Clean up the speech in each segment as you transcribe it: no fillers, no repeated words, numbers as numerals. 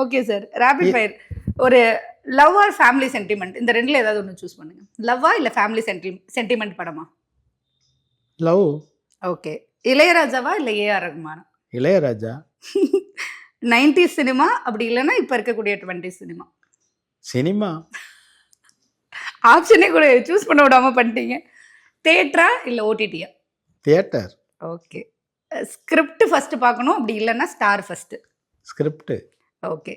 Okay sir, rapid fire. ஒரு love or family sentiment, இந்த ரெண்டுல ஏதாவது ஒன்று சூஸ் பண்ணுங்க. லவ்வா இல்ல ஃபேமிலி சென்டிமெண்ட் படமா? லவ். ஓகே. இளையராஜாவா இல்ல ஏஆர் ரகுமானா? இளையராஜா. 90s சினிமா, அப்படி இல்லைன்னா இப்ப இருக்கக்கூடிய 20s சினிமா? சினிமா. ஆப்ஷனே கூட சூஸ் பண்ண விடாம பண்ணிட்டீங்க. தியேட்டரா இல்ல ஓடிடியா? தியேட்டர். ஓகே. ஸ்கிரிப்ட் ஃபர்ஸ்ட் பார்க்கணும், அப்படி இல்லைன்னா star first? Script. Okay.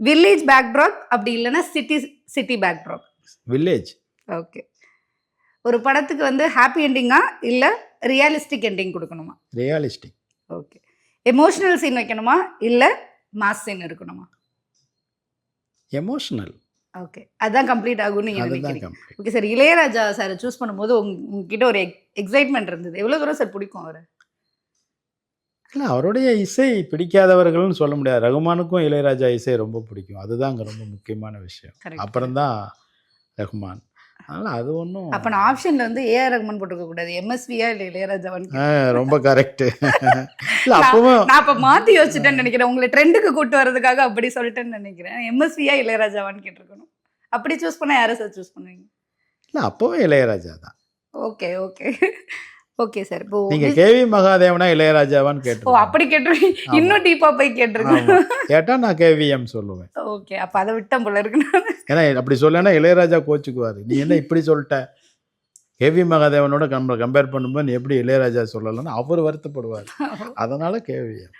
Village backdrop, அப்படி இல்லைன்னா சிட்டி பேக்ட்ராப்? வில்லேஜ். ஓகே. ஒரு படத்துக்கு வந்து ஹாப்பி எண்டிங்கா இல்ல ரியலிஸ்டிக் எண்டிங் கொடுக்கணுமா? ரியலிஸ்டிக். ஓகே. எமோஷனல் சீன் வைக்கணுமா இல்ல மாஸ் சீன் இருக்கணுமா? எமோஷனல். ஓகே. அதான் கம்ப்ளீட் ஆகும்னு நீங்க அதுதான் நினைக்கிறீங்க. Complete. Okay sir, Ilaiyaraaja sir choose பண்ணும்போது உங்ககிட்ட ஒரு எக்ஸைட்மெண்ட் இருந்தது. எவ்வளவு தூரம் சார் பிடிக்கும் அவரை? இல்லை, அவருடைய இசை பிடிக்காதவர்கள்னு சொல்ல முடியாது. ரகுமானுக்கும் இளையராஜா இசை ரொம்ப பிடிக்கும். அதுதான் அங்கே ரொம்ப முக்கியமான விஷயம். Correct. அப்புறம்தான் ரகுமான். அதனால் அது ஒன்றும். அப்ப நான் ஆப்ஷன்ல வந்து ஏஆர் ரகுமான் போட்டுக்க கூடாது, எம்எஸ்வியா இல்ல இளையராஜாவான்னு. ரொம்ப கரெக்ட். இல்லை அப்பவும் நான் அப்ப மாத்தி யோசிச்சுட்டேன்னு நினைக்கிறேன். உங்களை ட்ரெண்டுக்கு கூட்டு வர்றதுக்காக அப்படி சொல்லிட்டேன்னு நினைக்கிறேன். எம்எஸ்வியா இளையராஜாவான்னு கேட்டிருக்கணும். அப்படி சூஸ் பண்ணா யாரை சார் சூஸ் பண்ணுவீங்க? இல்லை அப்பவும் இளையராஜா தான். Okay okay okay sir. இப்போ நீங்க கேவி மகாதேவனா இளையராஜாவான்னு ஓ கேட்டு அப்படி கேட்டிருக்கீங்க, இன்னும் டீப்பா போய் கேட்டிருக்கேன். கேட்டா நான் கேவிஎம் சொல்லுவேன். ஓகே, அப்ப அதை விட்டம் போல இருக்கு நான். ஏன்னா அப்படி சொல்லனா இளையராஜா கோச்சுக்குவாரு. நீ என்ன இப்படி சொல்லிட்ட, கேவி மகாதேவனோட கம்பேர் பண்ணும்போது நீ எப்படி இளையராஜா சொல்லலன்னு அவர் வருத்தப்படுவார். அதனால கேவிஎம்.